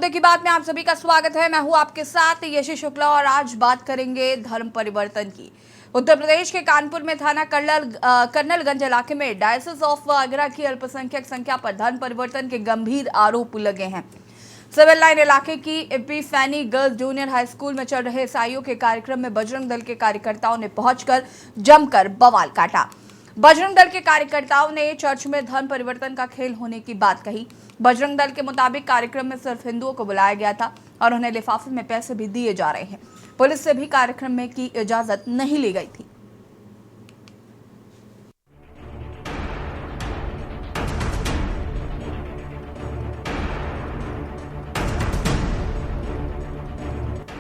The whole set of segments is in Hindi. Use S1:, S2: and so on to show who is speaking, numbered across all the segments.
S1: मुद्दे की बात में आप सभी का स्वागत है। मैं हूं आपके साथ यशी शुक्ला और आज बात करेंगे धर्म परिवर्तन की। उत्तर प्रदेश के कानपुर में थाना कर्नलगंज इलाके में डायसिस ऑफ आगरा की अल्पसंख्यक संख्या पर धर्म परिवर्तन के गंभीर आरोप लगे हैं। सिविल लाइन इलाके की एपिफैनी गर्ल्स जूनियर हाई स्कूल में चल रहे ईसाइयों के कार्यक्रम में बजरंग दल के कार्यकर्ताओं ने पहुंचकर जमकर बवाल काटा। बजरंग दल के कार्यकर्ताओं ने चर्च में धर्म परिवर्तन का खेल होने की बात कही। बजरंग दल के मुताबिक कार्यक्रम में सिर्फ हिंदुओं को बुलाया गया था और उन्हें लिफाफे में पैसे भी दिए जा रहे हैं। पुलिस से भी कार्यक्रम में की इजाजत नहीं ली गई थी।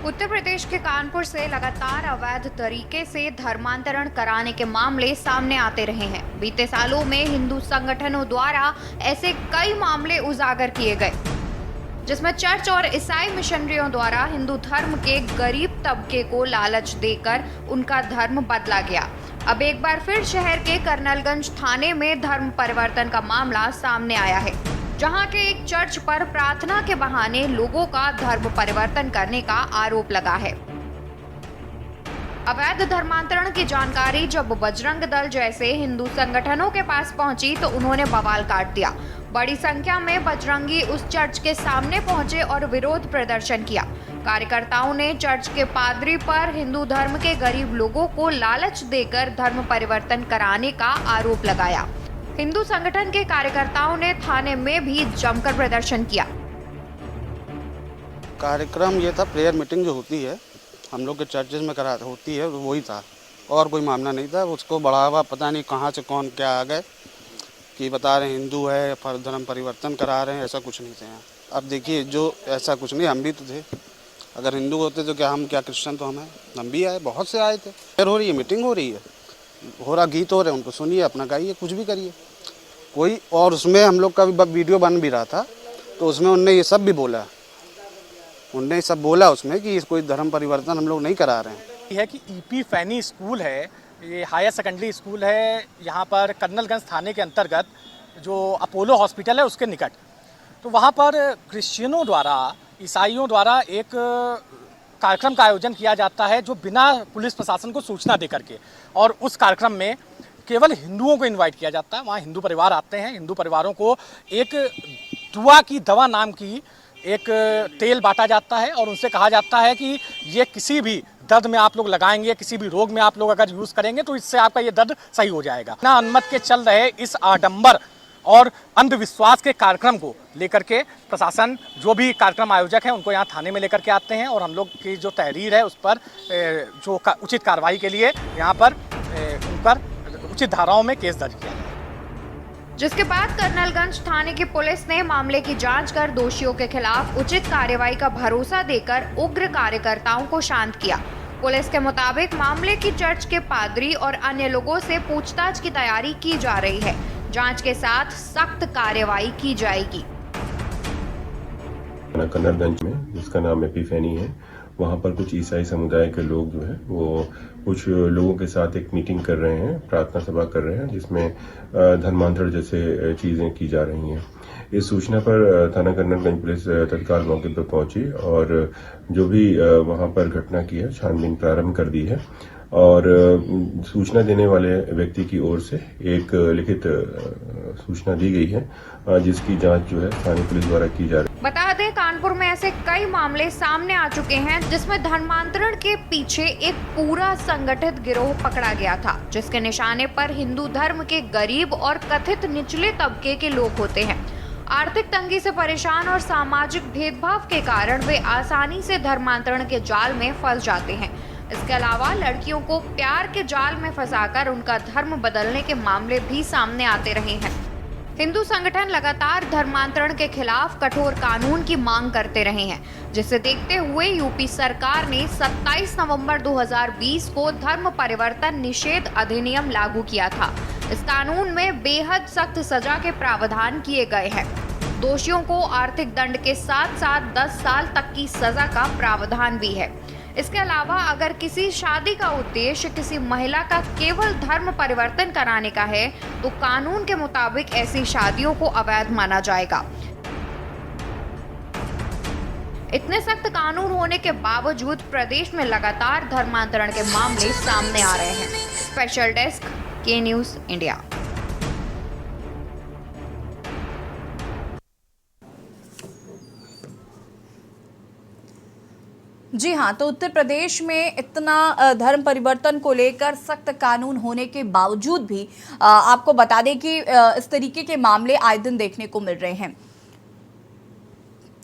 S2: उत्तर प्रदेश के कानपुर से लगातार अवैध तरीके से धर्मांतरण कराने के मामले सामने आते रहे हैं। बीते सालों में हिंदू संगठनों द्वारा ऐसे कई मामले उजागर किए गए, जिसमें चर्च और ईसाई मिशनरियों द्वारा हिंदू धर्म के गरीब तबके को लालच देकर उनका धर्म बदला गया। अब एक बार फिर शहर के कर्नलगंज थाने में धर्म परिवर्तन का मामला सामने आया है, जहां के एक चर्च पर प्रार्थना के बहाने लोगों का धर्म परिवर्तन करने का आरोप लगा है। अवैध धर्मांतरण की जानकारी जब बजरंग दल जैसे हिंदू संगठनों के पास पहुंची तो उन्होंने बवाल काट दिया। बड़ी संख्या में बजरंगी उस चर्च के सामने पहुंचे और विरोध प्रदर्शन किया। कार्यकर्ताओं ने चर्च के पादरी पर हिंदू धर्म के गरीब लोगों को लालच देकर धर्म परिवर्तन कराने का आरोप लगाया। हिंदू संगठन के कार्यकर्ताओं ने थाने में भी जमकर प्रदर्शन किया।
S3: कार्यक्रम ये था, प्रेयर मीटिंग जो होती है हम लोग के चर्चेज में होती है, वही था और कोई मामला नहीं था। उसको बढ़ावा पता नहीं कहाँ से कौन क्या आ गए कि बता रहे हैं हिंदू है, धर्म परिवर्तन करा रहे हैं, ऐसा कुछ नहीं था यहाँ। अब देखिए, जो ऐसा कुछ नहीं, हम भी तो थे। अगर हिंदू होते तो क्या हम क्या क्रिश्चियन तो हम भी आए, बहुत से आए थे। प्रेयर हो रही है, मीटिंग हो रही है, हो रहा गीत हो रहे हैं, उनको सुनिए, अपना गाइए, कुछ भी करिए कोई। और उसमें हम लोग का भी वीडियो बन भी रहा था, तो उसमें उनने ये सब भी बोला, उनने सब बोला उसमें कि कोई धर्म परिवर्तन हम लोग नहीं करा रहे हैं।
S4: ये है कि एपिफैनी स्कूल है, ये हायर सेकेंडरी स्कूल है, यहाँ पर कर्नलगंज थाने के अंतर्गत जो अपोलो हॉस्पिटल है उसके निकट। तो वहाँ पर क्रिश्चियनों द्वारा, ईसाइयों द्वारा एक कार्यक्रम का आयोजन किया जाता है, जो बिना पुलिस प्रशासन को सूचना दे करके, और उस कार्यक्रम में केवल हिंदुओं को इनवाइट किया जाता है। वहाँ हिंदू परिवार आते हैं, हिंदू परिवारों को एक दुआ की दवा नाम की एक तेल बांटा जाता है और उनसे कहा जाता है कि ये किसी भी दर्द में आप लोग लगाएंगे, किसी भी रोग में आप लोग अगर यूज़ करेंगे तो इससे आपका ये दर्द सही हो जाएगा। ना अनुमति के चल रहे इस आडंबर और अंधविश्वास के कार्यक्रम को लेकर के प्रशासन, जो भी कार्यक्रम आयोजक हैं, उनको यहाँ थाने में लेकर के आते हैं और हम लोग की जो तहरीर है उस पर जो उचित कार्रवाई के लिए यहाँ पर उन पर उचित धाराओं में केस दर्ज किया है।
S2: जिसके बाद कर्नलगंज थाने की पुलिस ने मामले की जांच कर दोषियों के खिलाफ उचित कार्रवाई का भरोसा देकर उग्र कार्यकर्ताओं को शांत किया। पुलिस के मुताबिक मामले की चर्च के पादरी और अन्य लोगों से पूछताछ की तैयारी की जा रही है। जांच के साथ सख्त कार्रवाई की जाएगी।
S5: कर्नलगंज में, जिसका नाम एपिफैनी है, वहाँ पर कुछ ईसाई समुदाय के लोग जो है वो कुछ लोगों के साथ एक मीटिंग कर रहे हैं, प्रार्थना सभा कर रहे हैं, जिसमें धर्मांतरण जैसे चीजें की जा रही हैं। इस सूचना पर थाना कर्नलगंज पुलिस तत्काल मौके पर पहुंची और जो भी वहां पर घटना की है, छानबीन प्रारंभ कर दी है और सूचना देने वाले व्यक्ति की ओर से एक लिखित सूचना दी गई है, जिसकी जांच जो है स्थानीय पुलिस द्वारा की जा रही है।
S2: बता दें, कानपुर में ऐसे कई मामले सामने आ चुके हैं जिसमें धर्मांतरण के पीछे एक पूरा संगठित गिरोह पकड़ा गया था, जिसके निशाने पर हिंदू धर्म के गरीब और कथित निचले तबके के लोग होते हैं। आर्थिक तंगी से परेशान और सामाजिक भेदभाव के कारण वे आसानी से धर्मांतरण के जाल में फंस जाते हैं। इसके अलावा लड़कियों को प्यार के जाल में फंसाकर उनका धर्म बदलने के मामले भी सामने आते रहे हैं। हिंदू संगठन लगातार धर्मांतरण के खिलाफ कठोर कानून की मांग करते रहे हैं, जिसे देखते हुए यूपी सरकार ने 27 नवंबर 2020 को धर्म परिवर्तन निषेध अधिनियम लागू किया था। इस कानून में बेहद सख्त सजा के प्रावधान किए गए हैं। दोषियों को आर्थिक दंड के साथ साथ 10 साल तक की सजा का प्रावधान भी है। इसके अलावा अगर किसी शादी का उद्देश्य किसी महिला का केवल धर्म परिवर्तन कराने का है तो कानून के मुताबिक ऐसी शादियों को अवैध माना जाएगा। इतने सख्त कानून होने के बावजूद प्रदेश में लगातार धर्मांतरण के मामले सामने आ रहे हैं। स्पेशल डेस्क, के न्यूज़ इंडिया।
S1: जी हाँ, तो उत्तर प्रदेश में इतना धर्म परिवर्तन को लेकर सख्त कानून होने के बावजूद भी आपको बता दें कि इस तरीके के मामले आए दिन देखने को मिल रहे हैं।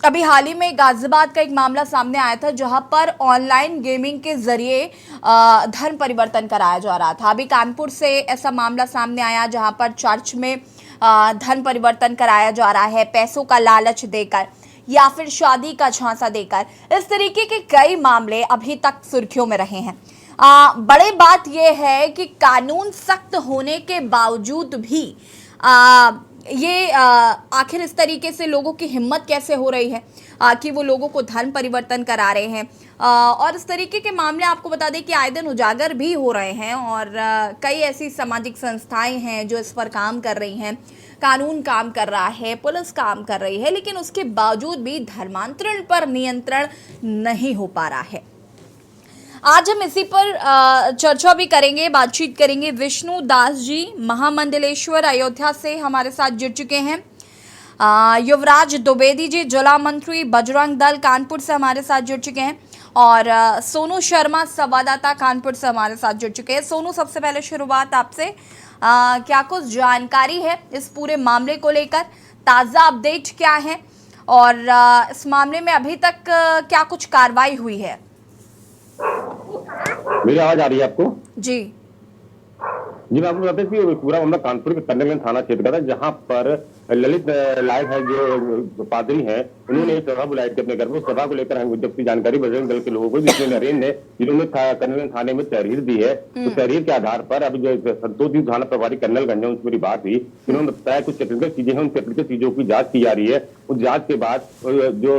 S1: अभी हाल ही में गाजियाबाद का एक मामला सामने आया था जहां पर ऑनलाइन गेमिंग के जरिए धर्म परिवर्तन कराया जा रहा था। अभी कानपुर से ऐसा मामला सामने आया जहां पर चर्च में धर्म परिवर्तन कराया जा रहा है, पैसों का लालच देकर या फिर शादी का झांसा देकर। इस तरीके के कई मामले अभी तक सुर्खियों में रहे हैं। बड़ी बात यह है कि कानून सख्त होने के बावजूद भी ये आखिर इस तरीके से लोगों की हिम्मत कैसे हो रही है कि वो लोगों को धर्म परिवर्तन करा रहे हैं। और इस तरीके के मामले आपको बता दें कि आए दिन उजागर भी हो रहे हैं और कई ऐसी सामाजिक संस्थाएं हैं जो इस पर काम कर रही हैं। कानून काम कर रहा है, पुलिस काम कर रही है, लेकिन उसके बावजूद भी धर्मांतरण पर नियंत्रण नहीं हो पा रहा है। आज हम इसी पर चर्चा भी करेंगे, बातचीत करेंगे। विष्णु दास जी महामंडलेश्वर अयोध्या से हमारे साथ जुड़ चुके हैं। युवराज द्विवेदी जी जिला मंत्री बजरंग दल कानपुर से हमारे साथ जुड़ चुके हैं और सोनू शर्मा संवाददाता कानपुर से हमारे साथ जुड़ चुके हैं। सोनू, सबसे पहले शुरुआत आपसे, क्या कुछ जानकारी है इस पूरे मामले को लेकर? ताज़ा अपडेट क्या है और इस मामले में अभी तक क्या कुछ कार्रवाई हुई है?
S6: मेरी आवाज आ रही है आपको?
S1: जी
S6: मैं आपको बताते कि पूरा मामला कानपुर के कर्नलगंज थाना क्षेत्र का था, जहां पर ललित लाल है जो पादरी हैं, उन्होंने एक सभा बुलाई थी अपने घर में। उस सभा को लेकर हम जबकि जानकारी बजरंग दल के लोगों को, जिसमें नरेंद्र ने जिन्होंने कर्नलगंज थाने में तहरीर दी है, तो तहरीर के आधार पर अभी जो संतोष थाना प्रभारी कर्नलगंज है उनसे मेरी बात हुई। उन्होंने बताया कुछ टेक्निकल चीजें हैं, उन टेक्निकल चीजों की जांच की जा रही है। उस जांच के बाद जो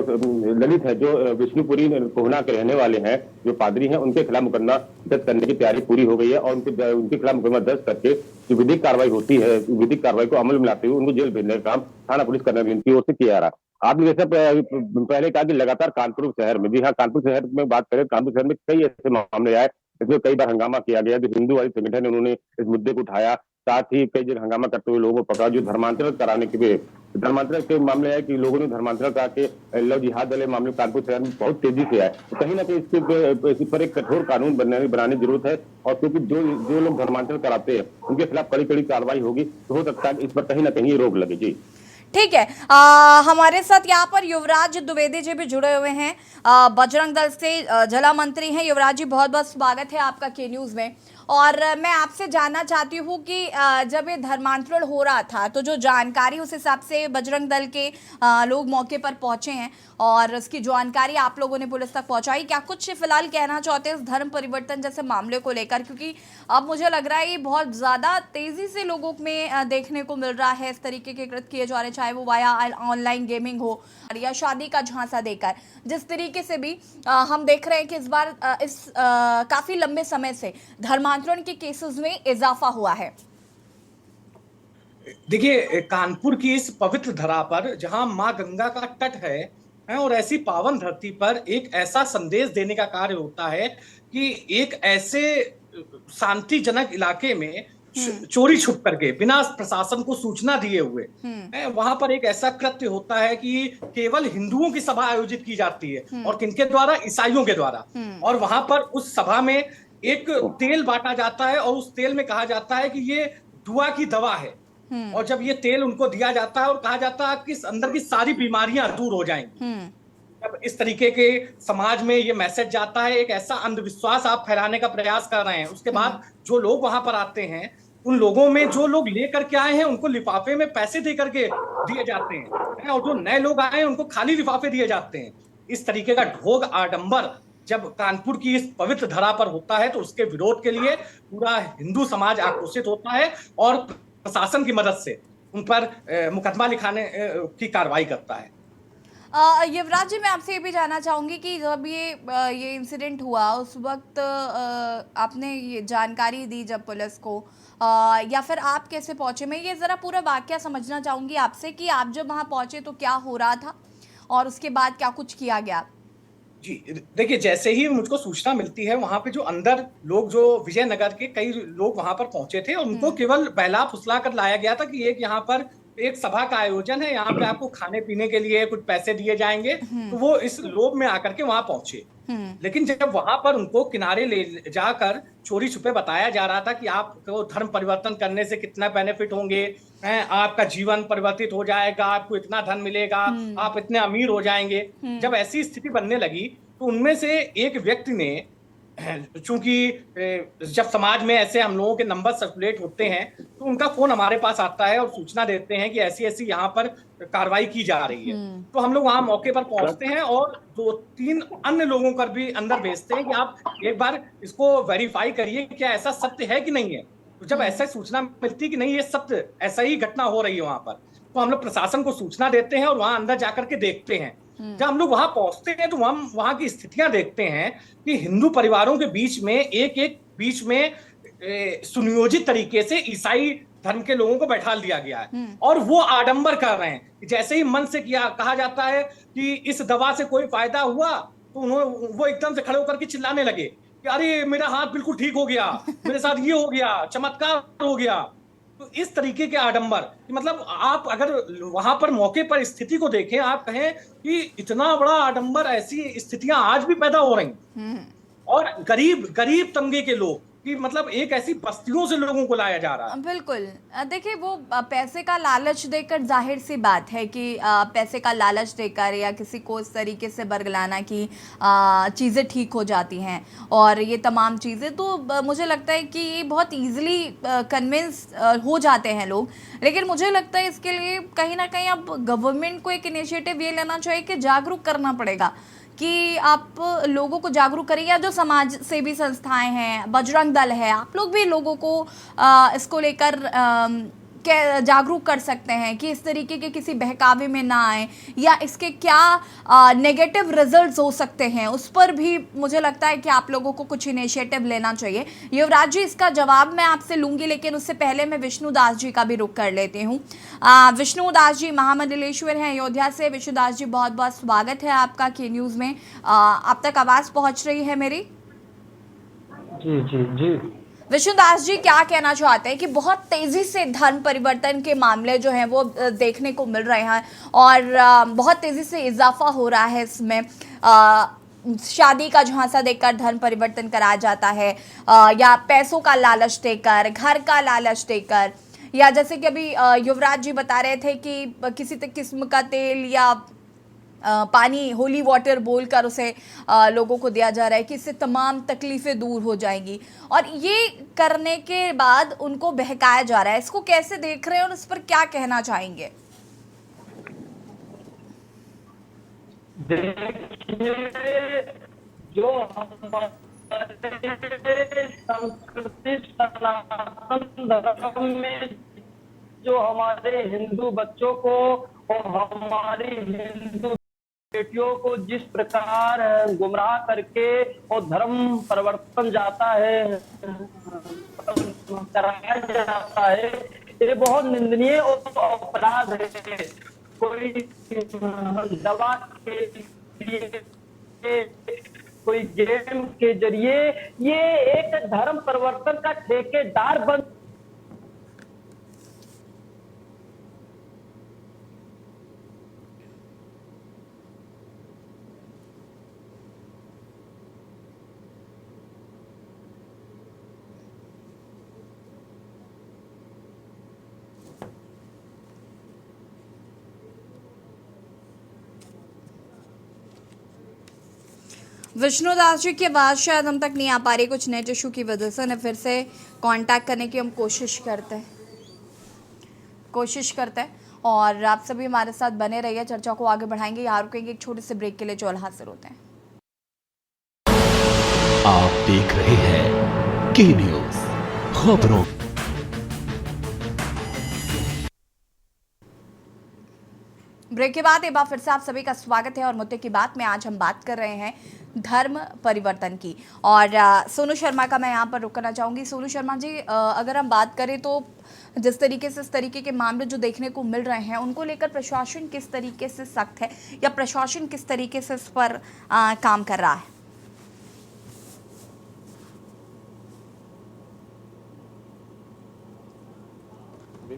S6: ललित है, जो विष्णुपुरी कोहना के रहने वाले हैं, जो पादरी हैं, उनके खिलाफ मुकदमा दर्ज करने की तैयारी पूरी हो गई है और उनके खिलाफ मुकदमा दर्ज करके जो विधिक कार्रवाई होती है, विधिक कार्रवाई को अमल में लाते हुए उनको जेल भेजने का काम थाना पुलिस कर्नलगंज की ओर से किया जा रहा है। आपने जैसा पहले कहा कि लगातार कानपुर शहर में, जी हाँ, कानपुर शहर में बात करें, कानपुर शहर में कई ऐसे मामले आए, इसमें कई बार हंगामा किया गया। जो हिंदू वाली संगठन है उन्होंने इस मुद्दे को उठाया, साथ ही कई जगह हंगामा करते हुए लोगों को पकड़ा। जो धर्मांतरण कराने के धर्मांतरण के मामले है कि लोगों ने धर्मांतरण करा के लव जिहाद वाले मामले कानपुर शहर में बहुत तेजी से आए, तो कहीं ना कहीं इस पर एक कठोर कानून बनाने की जरूरत है। और क्योंकि जो लोग धर्मांतरण कराते हैं उनके खिलाफ कड़ी कड़ी कार्रवाई होगी, तो हो सकता है इस पर कहीं ना कहीं रोक लगे। जी
S1: ठीक है। हमारे साथ यहाँ पर युवराज द्विवेदी जी भी जुड़े हुए हैं, बजरंग दल से जिला मंत्री हैं। युवराज जी, बहुत बहुत स्वागत है आपका के न्यूज़ में। और मैं आपसे जानना चाहती हूँ कि जब ये धर्मांतरण हो रहा था तो जो जानकारी, उस हिसाब से बजरंग दल के लोग मौके पर पहुंचे हैं और उसकी जानकारी आप लोगों ने पुलिस तक पहुंचाई। क्या कुछ फिलहाल कहना चाहते हैं इस धर्म परिवर्तन जैसे मामले को लेकर? क्योंकि अब मुझे लग रहा है ये बहुत ज़्यादा तेज़ी से लोगों में देखने को मिल रहा है, इस तरीके के कृत्य किए जा रहे हैं, चाहे वो वाया ऑनलाइन गेमिंग हो या शादी का झांसा देकर। जिस तरीके से भी हम देख रहे हैं कि इस बार काफ़ी लंबे समय से धर्मांतरण के केसेस में इजाफा हुआ है।
S4: देखिए, कानपुर की इस पवित्र धरा पर जहां मां गंगा का तट है और ऐसी पावन धरती पर एक ऐसा संदेश देने का कार्य होता है कि एक ऐसे शांतिजनक इलाके में चोरी छुप करके बिना प्रशासन को सूचना दिए हुए वहां पर एक ऐसा कृत्य होता है कि केवल हिंदुओं की सभा आयोजित की जाती है और किनके द्वारा? ईसाइयों के द्वारा। और वहां पर उस सभा में एक तेल बांटा जाता है और उस तेल में कहा जाता है कि ये दुआ की दवा है। और जब ये तेल उनको दिया जाता है और कहा जाता है कि अंदर की सारी बीमारियां दूर हो जाएंगी। जब इस तरीके के समाज में ये मैसेज जाता है, एक ऐसा अंधविश्वास आप फैलाने का प्रयास कर रहे हैं, उसके बाद जो लोग वहां पर आते हैं, उन लोगों में जो लोग लेकर के आए हैं उनको लिफाफे में पैसे दे करके दिए जाते हैं और जो नए लोग आए हैं उनको खाली लिफाफे दिए जाते हैं। इस तरीके का ढोंग आडंबर जब कानपुर की इस पवित्र धरा पर होता है तो उसके विरोध के लिए पूरा हिंदू समाज आक्रोशित होता है और प्रशासन की मदद से उन पर मुकदमा लिखाने की कार्रवाई करता है।
S1: युवराज जी, मैं आपसे ये भी जानना चाहूँगी कि जब ये इंसिडेंट हुआ उस वक्त आपने ये जानकारी दी जब पुलिस को, या फिर आप कैसे पहुँचे? मैं ये ज़रा पूरा वाकया समझना चाहूँगी आपसे कि आप जब वहाँ पहुँचे तो क्या हो रहा था और उसके बाद क्या कुछ किया गया?
S4: जी, देखिए जैसे ही मुझको सूचना मिलती है वहाँ पे जो अंदर लोग जो विजयनगर के कई लोग वहाँ पर पहुंचे थे और उनको केवल बहला फुसला कर लाया गया था कि एक यहाँ पर एक सभा का आयोजन है, यहाँ पे आपको खाने पीने के लिए कुछ पैसे दिए जाएंगे, तो वो इस लोभ में आकर के वहां पहुंचे। लेकिन जब वहां पर उनको किनारे ले जाकर चोरी छुपे बताया जा रहा था कि आपको धर्म परिवर्तन करने से कितना बेनिफिट होंगे, आपका जीवन परिवर्तित हो जाएगा, आपको इतना धन मिलेगा, आप इतने अमीर हो जाएंगे, जब ऐसी स्थिति बनने लगी तो उनमें से एक व्यक्ति ने, चूंकि जब समाज में ऐसे हम लोगों के नंबर सर्कुलेट होते हैं तो उनका फोन हमारे पास आता है और सूचना देते हैं कि ऐसी ऐसी यहाँ पर कार्रवाई की जा रही है। तो हम लोग वहां मौके पर पहुंचते हैं और 2-3 अन्य लोगों पर भी अंदर भेजते हैं कि आप एक बार इसको वेरीफाई करिए, क्या ऐसा सत्य है कि नहीं है। तो जब ऐसा सूचना मिलती है कि नहीं ये सत्य ऐसा ही घटना हो रही है वहां पर, तो हम लोग प्रशासन को सूचना देते हैं और वहां अंदर जाकर के देखते हैं। जब हम लोग वहां पहुंचते हैं तो हम वहां की स्थितियां देखते हैं कि हिंदू परिवारों के बीच में एक बीच में सुनियोजित तरीके से ईसाई धर्म के लोगों को बैठा दिया गया है और वो आडंबर कर रहे हैं। जैसे ही मन से कहा जाता है कि इस दवा से कोई फायदा हुआ तो वो एकदम से खड़े होकर के चिल्लाने लगे कि अरे मेरा हाथ बिल्कुल ठीक हो गया, मेरे साथ ये हो गया, चमत्कार हो गया। तो इस तरीके के आडंबर, मतलब आप अगर वहां पर मौके पर स्थिति को देखें, आप कहें कि इतना बड़ा आडंबर, ऐसी स्थितियां आज भी पैदा हो रही और गरीब तबके के लोग कि मतलब एक ऐसी बस्तियों से लोगों को लाया जा रहा है।
S1: बिल्कुल। देखिए वो पैसे का लालच देकर, जाहिर सी बात है कि पैसे का लालच देकर या किसी को इस तरीके से बरगलाना कि चीज़ें ठीक हो जाती हैं और ये तमाम चीज़ें, तो मुझे लगता है कि ये बहुत ईजिली कन्विंस हो जाते हैं लोग। लेकिन मुझे लगता है इसके लिए कहीं ना कहीं अब गवर्नमेंट को एक इनिशिएटिव ये लेना चाहिए कि जागरूक करना पड़ेगा कि आप लोगों को जागरूक करें, या जो समाज सेवी संस्थाएं हैं, बजरंग दल है, आप लोग भी लोगों को इसको लेकर जागरूक कर सकते हैं कि इस तरीके के किसी बहकावे में ना आए, या इसके क्या नेगेटिव रिजल्ट्स हो सकते हैं, उस पर भी मुझे लगता है कि आप लोगों को कुछ इनिशिएटिव लेना चाहिए। युवराज जी, इसका जवाब मैं आपसे लूंगी, लेकिन उससे पहले मैं विष्णु दास जी का भी रुख कर लेती हूँ। विष्णु दास जी महामंडलेश्वर हैं अयोध्या से। विष्णु दास जी, बहुत बहुत स्वागत है आपका के न्यूज़ में। आप तक आवाज़ पहुँच रही है मेरी?
S7: जी जी जी।
S1: विष्णु दास जी, क्या कहना चाहते हैं कि बहुत तेजी से धर्म परिवर्तन के मामले जो हैं वो देखने को मिल रहे हैं और बहुत तेजी से इजाफा हो रहा है इसमें। शादी का झांसा देकर धर्म परिवर्तन कराया जाता है, या पैसों का लालच देकर, घर का लालच देकर, या जैसे कि अभी युवराज जी बता रहे थे कि किसी किस्म का तेल या पानी, होली वाटर बोलकर उसे लोगों को दिया जा रहा है कि इससे तमाम तकलीफ़ें दूर हो जाएंगी, और ये करने के बाद उनको बहकाया जा रहा है। इसको कैसे देख रहे हैं और इस पर क्या कहना चाहेंगे?
S7: देखिए, जो हमारे संस्कृति सनातन धर्म में जो हमारे हिंदू बच्चों को और हमारी हिंदू बेटियों को जिस प्रकार गुमराह करके और धर्म परिवर्तन कराया जाता है, ये बहुत निंदनीय और अपराध है। कोई दवा के लिए, कोई गेम के जरिए ये एक धर्म परिवर्तन का ठेकेदार बन
S1: विष्णु दास जी की आवाज़ शायद हम तक नहीं आ पा रही, कुछ नेट इशू की वजह से। फिर से कांटेक्ट करने की हम कोशिश करते हैं और आप सभी हमारे साथ बने रहिए, चर्चा को आगे बढ़ाएंगे। यहाँ रुकेंगे एक छोटे से ब्रेक के लिए, जो हाजिर होते हैं।
S8: आप देख रहे हैं के न्यूज़ खबरों।
S1: ब्रेक के बाद एक बार फिर से आप सभी का स्वागत है और मुद्दे की बात में आज हम बात कर रहे हैं धर्म परिवर्तन की। और सोनू शर्मा का मैं यहाँ पर रुकना चाहूँगी। सोनू शर्मा जी, अगर हम बात करें तो जिस तरीके से इस तरीके के मामले जो देखने को मिल रहे हैं उनको लेकर प्रशासन किस तरीके से सख्त है या प्रशासन किस तरीके से इस पर काम कर रहा है?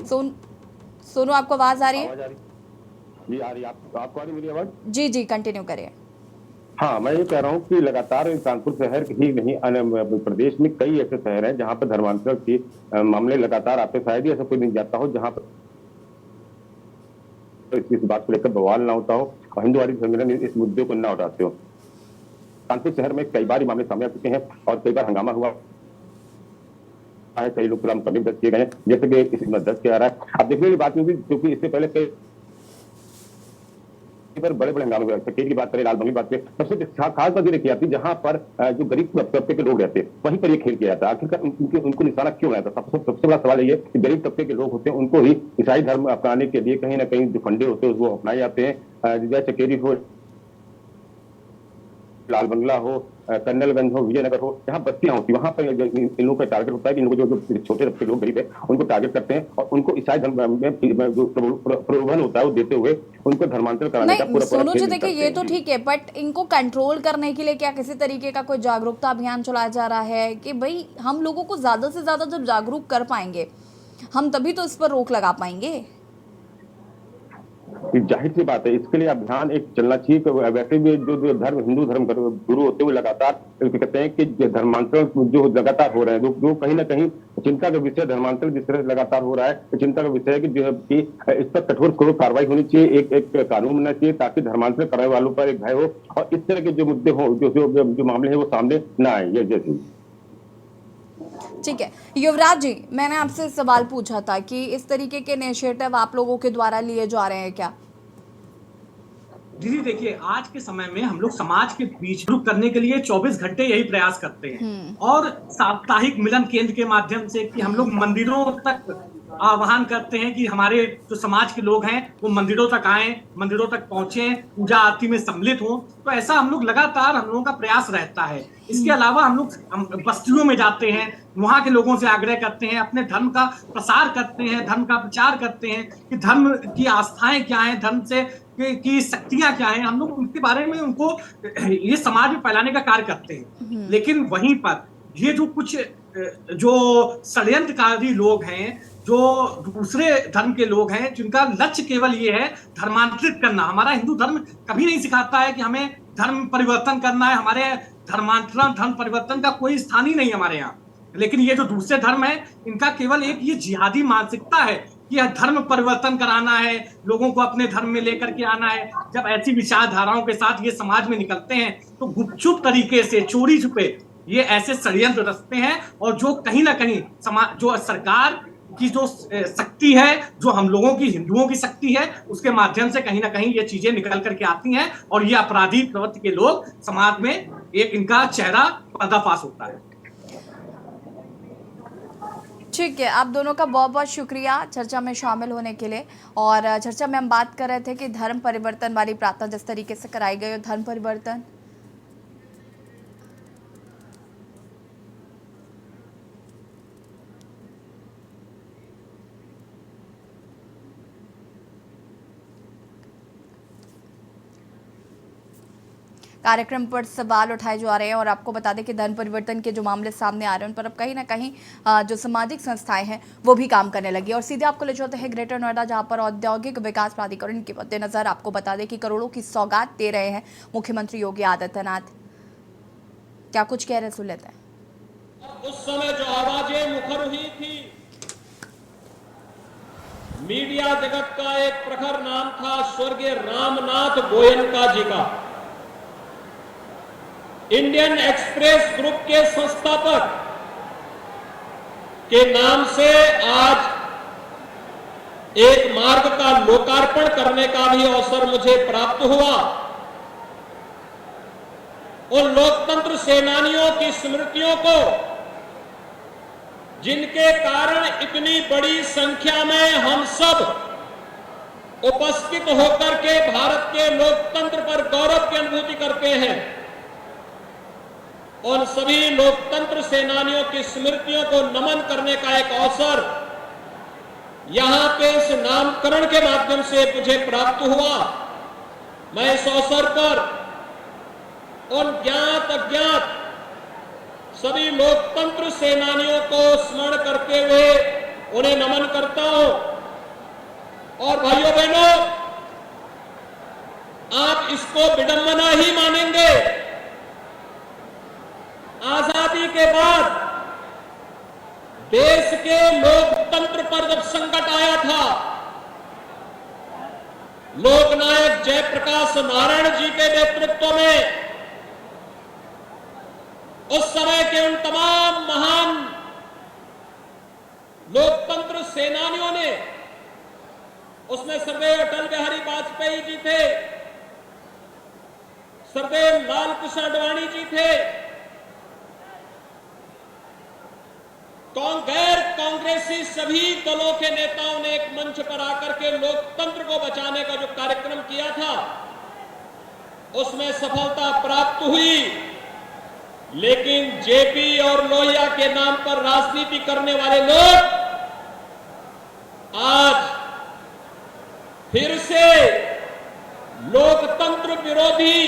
S1: सोनू, आपको आवाज आ रही है?
S6: जी आ रही है। आपको आ रही मेरी आवाज?
S1: जी जी, कंटिन्यू करिए।
S6: हाँ, मैं ये कह रहा हूँ कि लगातार कानपुर शहर ही नहीं प्रदेश में कई ऐसे शहर हैं जहाँ पर धर्मांतरण के मामले लगातार आते। शायद ही ऐसा कोई नहीं जाता हो जहाँ पर इस बात को लेकर बवाल ना होता हो और हिंदुवादी सम्मेलन इस मुद्दे को ना उठाते हो। कानपुर शहर में कई बार मामले सामने आ चुके हैं और कई बार हंगामा हुआ है, कई लोग मुकदमे दर्ज किए गए हैं, जैसे कि इसमें दर्ज किया रहा है। अब देखने की बात होगी क्योंकि इससे पहले कई पर बड़े बड़े हंगामे हुए। केरल की बात करें, लाल बंगली बात करें, सबसे खास बात ये देखी जाती जहां पर जो गरीब तबके के लोग रहते हैं वहीं पर ये खेल किया जाता है। आखिरकार उनको निशाना क्यों बनाया था? सबसे बड़ा सवाल ये कि गरीब तबके के लोग होते हैं उनको ही ईसाई धर्म अपनाने के लिए कहीं ना कहीं जो फंडे होते हैं वो अपनाए जाते हैं। जैसे चकेरी हो, लाल बंगला हो, कर्नलगंज हो, विजयनगर हो, जहाँ बस्तियां होती वहां पर इन लोगों का टारगेट होता है कि इन लोगों जो छोटे तबके लोग गरीब है उनको टारगेट करते हैं और उनको ईसाई धर्म में जो प्रलोभन होता है वो देते हुए उनको धर्मांतरण कराने का पूरा
S1: सोनू जी, देखिए ये तो ठीक है, बट इनको कंट्रोल करने के लिए क्या किसी तरीके का कोई जागरूकता अभियान चलाया जा रहा है कि भाई हम लोगों को ज्यादा से ज्यादा जब जागरूक कर पाएंगे हम तभी तो इस पर रोक लगा पाएंगे?
S6: जाहिर सी बात है, इसके लिए अभियान एक चलना चाहिए। वैसे भी जो धर्म हिंदू धर्म गुरु होते हुए लगातार कहते हैं कि धर्मांतरण जो लगातार हो रहे हैं जो कहीं ना कहीं चिंता का विषय, धर्मांतरण जिस तरह से लगातार हो रहा है चिंता का विषय है कि जो है कि इस पर कठोर कार्रवाई होनी चाहिए, एक कानून बनना चाहिए ताकि धर्मांतरण करने वालों पर एक भय हो और इस तरह के जो मुद्दे हो जो मामले हैं वो सामने ना आए। ये जैसे
S1: ठीक है युवराज जी, मैंने आपसे सवाल पूछा था कि इस तरीके के इनिशिएटिव आप लोगों के द्वारा लिए जा रहे हैं क्या?
S9: दीदी देखिए, आज के समय में हम लोग समाज के बीच जागरूक करने के लिए 24 घंटे यही प्रयास करते हैं और साप्ताहिक मिलन केंद्र के माध्यम से कि हम लोग मंदिरों तक आह्वान करते हैं कि हमारे जो समाज के लोग हैं वो मंदिरों तक आए, मंदिरों तक पहुंचे, पूजा आरती में सम्मिलित हों। तो ऐसा हम लोग लगातार हम लोगों का प्रयास रहता है। इसके अलावा हम लोग बस्तियों में जाते हैं, वहां के लोगों से आग्रह करते हैं, अपने धर्म का प्रसार करते हैं, धर्म का प्रचार करते हैं कि धर्म की आस्थाएं क्या हैं, धर्म से की शक्तियां क्या हैं। हम लोग उनके बारे में उनको ये समाज में फैलाने का कार्य करते हैं। लेकिन वहीं पर ये जो कुछ जो षड्यंत्रकारी लोग हैं, जो दूसरे धर्म के लोग हैं, जिनका लक्ष्य केवल ये है धर्मांतरित करना। हमारा हिंदू धर्म कभी नहीं सिखाता है कि हमें धर्म परिवर्तन करना है। हमारे धर्मांतरण, धर्म परिवर्तन का कोई स्थान ही नहीं हमारे यहाँ। लेकिन ये जो दूसरे धर्म है इनका केवल एक ये जिहादी मानसिकता है कि यह धर्म परिवर्तन कराना है, लोगों को अपने धर्म में लेकर के आना है। जब ऐसी विचारधाराओं के साथ ये समाज में निकलते हैं तो गुपचुप तरीके से, चोरी छुपे ये ऐसे षड्यंत्र रचते हैं और जो कहीं ना कहीं समाज, जो सरकार की जो शक्ति है, जो हम लोगों की हिंदुओं की शक्ति है, उसके माध्यम से कहीं ना कहीं ये चीजें निकल करके आती हैं और ये अपराधी प्रवृत्ति के लोग समाज में एक इनका चेहरा पर्दाफाश होता है।
S1: ठीक है, आप दोनों का बहुत बहुत शुक्रिया चर्चा में शामिल होने के लिए। और चर्चा में हम बात कर रहे थे कि धर्म परिवर्तन वाली प्रार्थना जिस तरीके से कराई गई, धर्म परिवर्तन कार्यक्रम पर सवाल उठाए जा रहे हैं और आपको बता दें कि धर्म परिवर्तन के जो मामले सामने आ रहे हैं उन पर अब कहीं ना कहीं जो सामाजिक संस्थाएं हैं वो भी काम करने लगी। और सीधे आपको ले जाते हैं ग्रेटर नोएडा, जहां पर औद्योगिक विकास प्राधिकरण के मद्देनजर आपको बता दें कि करोड़ों की सौगात दे रहे हैं मुख्यमंत्री योगी आदित्यनाथ। क्या कुछ कह रहे सुन लेते हैं।
S10: उस समय जो आवाजें मुखर हुई थी, मीडिया जगत का एक प्रखर नाम था स्वर्गीय रामनाथ गोयनका जी का। इंडियन एक्सप्रेस ग्रुप के संस्थापक के नाम से आज एक मार्ग का लोकार्पण करने का भी अवसर मुझे प्राप्त हुआ। उन लोकतंत्र सेनानियों की स्मृतियों को, जिनके कारण इतनी बड़ी संख्या में हम सब उपस्थित होकर के भारत के लोकतंत्र पर गौरव की अनुभूति करते हैं। उन सभी लोकतंत्र सेनानियों की स्मृतियों को नमन करने का एक अवसर यहां पे इस नामकरण के माध्यम से मुझे प्राप्त हुआ। मैं इस अवसर पर उन ज्ञात अज्ञात सभी लोकतंत्र सेनानियों को स्मरण करते हुए उन्हें नमन करता हूं। और भाइयों बहनों, आप इसको विडंबना ही मानेंगे, आजादी के बाद देश के लोकतंत्र पर जब संकट आया था, लोकनायक जयप्रकाश नारायण जी के नेतृत्व में उस समय के उन तमाम महान लोकतंत्र सेनानियों ने, उसमें सरदेव अटल बिहारी वाजपेयी जी थे, सरदेव लाल कृष्ण आडवाणी जी थे, गैर कांग्रेसी सभी दलों के नेताओं ने एक मंच पर आकर के लोकतंत्र को बचाने का जो कार्यक्रम किया था, उसमें सफलता प्राप्त हुई। लेकिन जेपी और लोहिया के नाम पर राजनीति करने वाले लोग आज फिर से लोकतंत्र विरोधी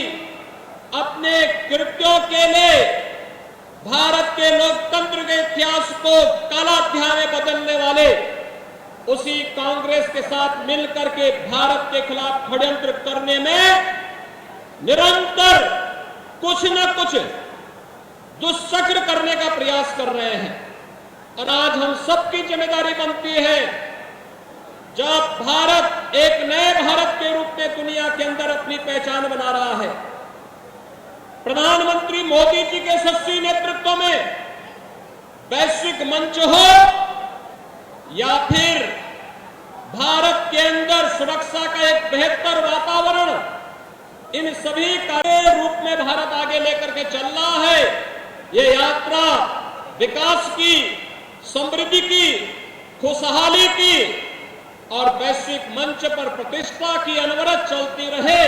S10: अपने कृत्यों के लिए भारत के लोकतंत्र के इतिहास को काला अध्याय में बदलने वाले उसी कांग्रेस के साथ मिलकर के भारत के खिलाफ षड्यंत्र करने में निरंतर कुछ न कुछ दुष्चक्र करने का प्रयास कर रहे हैं। और आज हम सबकी जिम्मेदारी बनती है, जब भारत एक नए भारत के रूप में दुनिया के अंदर अपनी पहचान बना रहा है, प्रधानमंत्री मोदी जी के यशस्वी नेतृत्व में वैश्विक मंच हो या फिर भारत के अंदर सुरक्षा का एक बेहतर वातावरण, इन सभी कार्य रूप में भारत आगे लेकर के चल रहा है। ये यात्रा विकास की, समृद्धि की, खुशहाली की और वैश्विक मंच पर प्रतिष्ठा की अनवरत चलती रहे,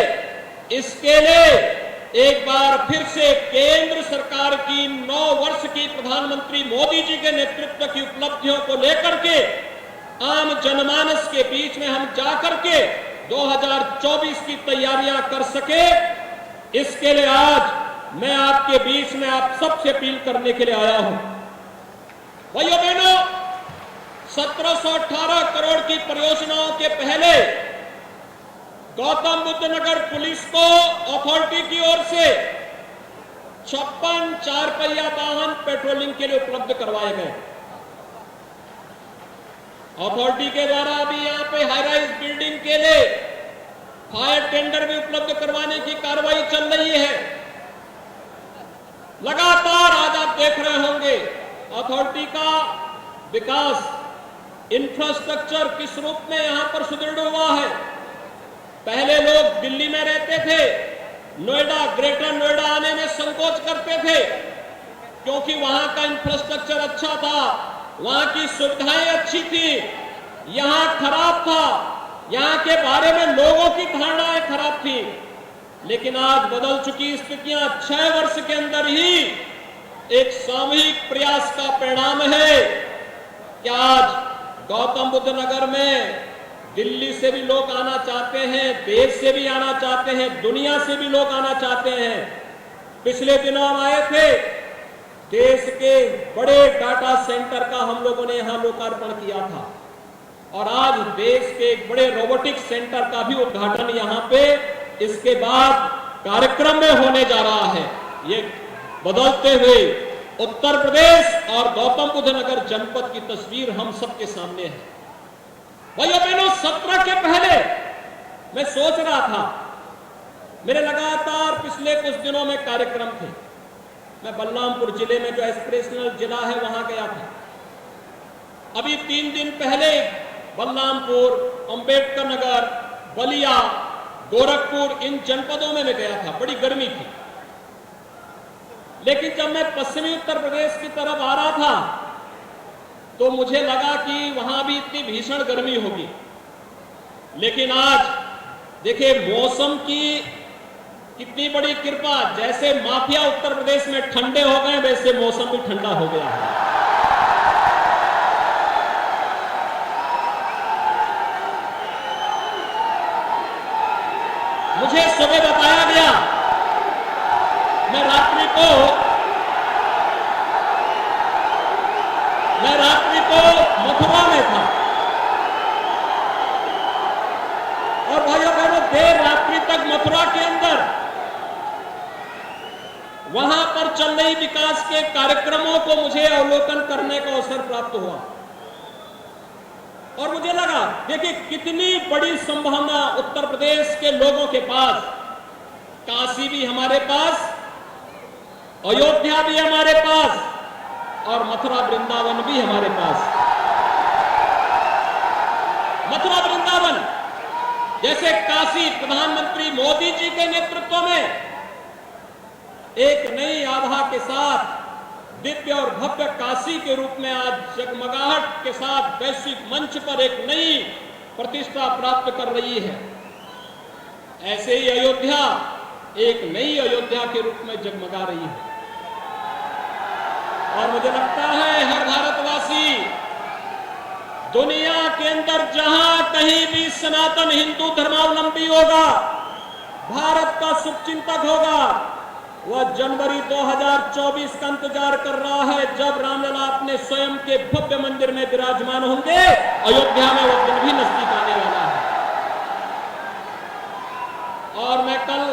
S10: इसके लिए एक बार फिर से केंद्र सरकार की 9 वर्ष की प्रधानमंत्री मोदी जी के नेतृत्व की उपलब्धियों को लेकर के आम जनमानस के बीच में हम जाकर के 2024 की तैयारियां कर सके, इसके लिए आज मैं आपके बीच में आप सबसे अपील करने के लिए आया हूं। भाइयों बहनों, 1718 करोड़ की परियोजनाओं के पहले गौतम बुद्ध नगर पुलिस को अथॉरिटी की ओर से 56 4 पहिया वाहन पेट्रोलिंग के लिए उपलब्ध करवाए गए। अथॉरिटी के द्वारा अभी यहां पे हाई राइज बिल्डिंग के लिए फायर टेंडर भी उपलब्ध करवाने की कार्रवाई चल रही है। लगातार आज आप देख रहे होंगे अथॉरिटी का विकास, इंफ्रास्ट्रक्चर किस रूप में यहां पर सुदृढ़ हुआ है। पहले लोग दिल्ली में रहते थे, नोएडा, ग्रेटर नोएडा आने में संकोच करते थे क्योंकि वहां का इंफ्रास्ट्रक्चर अच्छा था, वहां की सुविधाएं अच्छी थी। यहां खराब था, यहां के बारे में लोगों की धारणाएं खराब थी। लेकिन आज बदल चुकी स्थितियां 6 वर्ष के अंदर ही एक सामूहिक प्रयास का परिणाम है कि आज गौतम बुद्ध नगर में दिल्ली से भी लोग आना चाहते हैं, देश से भी आना चाहते हैं, दुनिया से भी लोग आना चाहते हैं। पिछले दिनों हम आए थे, देश के बड़े डाटा सेंटर का हम लोगों ने यहां लोकार्पण किया था और आज देश के एक बड़े रोबोटिक सेंटर का भी उद्घाटन यहां पे इसके बाद कार्यक्रम में होने जा रहा है। ये बदलते हुए उत्तर प्रदेश और गौतम बुद्ध नगर जनपद की तस्वीर हम सबके सामने है। भाइयों बहनों, 17 के पहले मैं सोच रहा था, मेरे लगातार पिछले कुछ दिनों में कार्यक्रम थे। मैं बलरामपुर जिले में जो एस्पिरेशनल जिला है वहां गया था। अभी 3 दिन पहले बलरामपुर, अंबेडकर नगर, बलिया, गोरखपुर, इन जनपदों में मैं गया था। बड़ी गर्मी थी, लेकिन जब मैं पश्चिमी उत्तर प्रदेश की तरफ आ रहा था तो मुझे लगा कि वहां भी इतनी भीषण गर्मी होगी। लेकिन आज देखिए मौसम की कितनी बड़ी कृपा, जैसे माफिया उत्तर प्रदेश में ठंडे हो गए वैसे मौसम भी ठंडा हो गया है। मुझे सुबह बताया गया, मैं रात्रि को मथुरा में था और भाइयों बहनों देर रात्रि तक मथुरा के अंदर वहां पर चल रही विकास के कार्यक्रमों को मुझे अवलोकन करने का अवसर प्राप्त हुआ और मुझे लगा देखिए कितनी बड़ी संभावना उत्तर प्रदेश के लोगों के पास, काशी भी हमारे पास, अयोध्या भी हमारे पास और मथुरा वृंदावन भी हमारे पास। मथुरा वृंदावन जैसे काशी प्रधानमंत्री मोदी जी के नेतृत्व में एक नई आभा के साथ दिव्य और भव्य काशी के रूप में आज जगमगाहट के साथ वैश्विक मंच पर एक नई प्रतिष्ठा प्राप्त कर रही है, ऐसे ही अयोध्या एक नई अयोध्या के रूप में जगमगा रही है। और मुझे लगता है हर भारतवासी दुनिया के अंदर जहां कहीं भी सनातन हिंदू धर्मावलंबी होगा, भारत का शुभचिंतक होगा, वह जनवरी 2024 का इंतजार कर रहा है जब रामलला अपने स्वयं के भव्य मंदिर में विराजमान होंगे। अयोध्या में वो दिन भी नजदीक आने वाला है। और मैं कल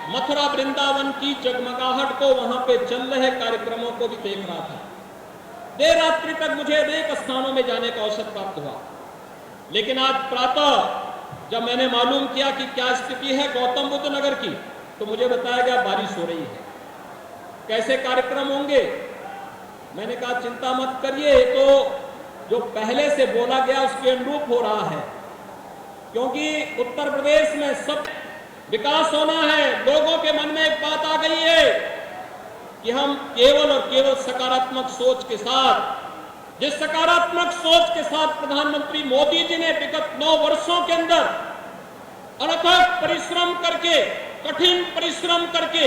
S10: मथुरा वृंदावन की जगमगाहट को, वहां पे चल रहे कार्यक्रमों को भी देख रहा था। देर रात्रि तक मुझे अनेक स्थानों में जाने का अवसर प्राप्त हुआ, लेकिन आज प्रातः जब मैंने मालूम किया कि क्या स्थिति है गौतम बुद्ध नगर की, तो मुझे बताया गया बारिश हो रही है। कैसे कार्यक्रम होंगे? मैंने कहा चिंता मत करिए, तो जो पहले से बोला गया उसके अनुरूप हो रहा है, क्योंकि उत्तर प्रदेश में सब विकास होना है। लोगों के मन में एक बात आ गई है कि हम केवल और केवल सकारात्मक सोच के साथ, जिस सकारात्मक सोच के साथ प्रधानमंत्री मोदी जी ने विगत 9 वर्षों के अंदर अथक परिश्रम करके, कठिन परिश्रम करके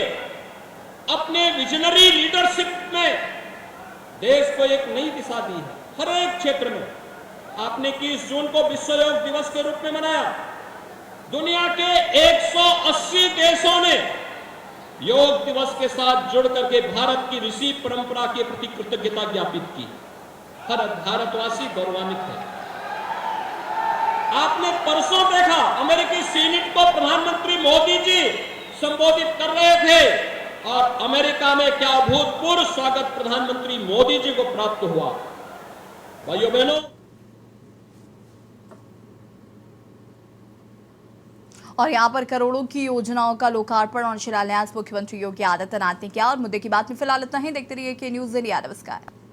S10: अपने विजनरी लीडरशिप में देश को एक नई दिशा दी है। हर एक क्षेत्र में आपने 21 जून को विश्व योग दिवस के रूप में मनाया। दुनिया के 180 देशों ने योग दिवस के साथ जुड़ करके भारत की ऋषि परंपरा के प्रति कृतज्ञता ज्ञापित की। हर भारतवासी गौरवान्वित है। आपने परसों देखा अमेरिकी सीनेट को प्रधानमंत्री मोदी जी संबोधित कर रहे थे और अमेरिका में क्या अभूतपूर्व स्वागत प्रधानमंत्री मोदी जी को प्राप्त हुआ। भाइयों बहनों,
S1: और यहाँ पर करोड़ों की योजनाओं का लोकार्पण और शिलान्यास मुख्यमंत्री योगी आदित्यनाथ ने किया। और मुद्दे की बात में फिलहाल इतना ही। देखते रहिए के न्यूज़ इंडिया। नमस्कार।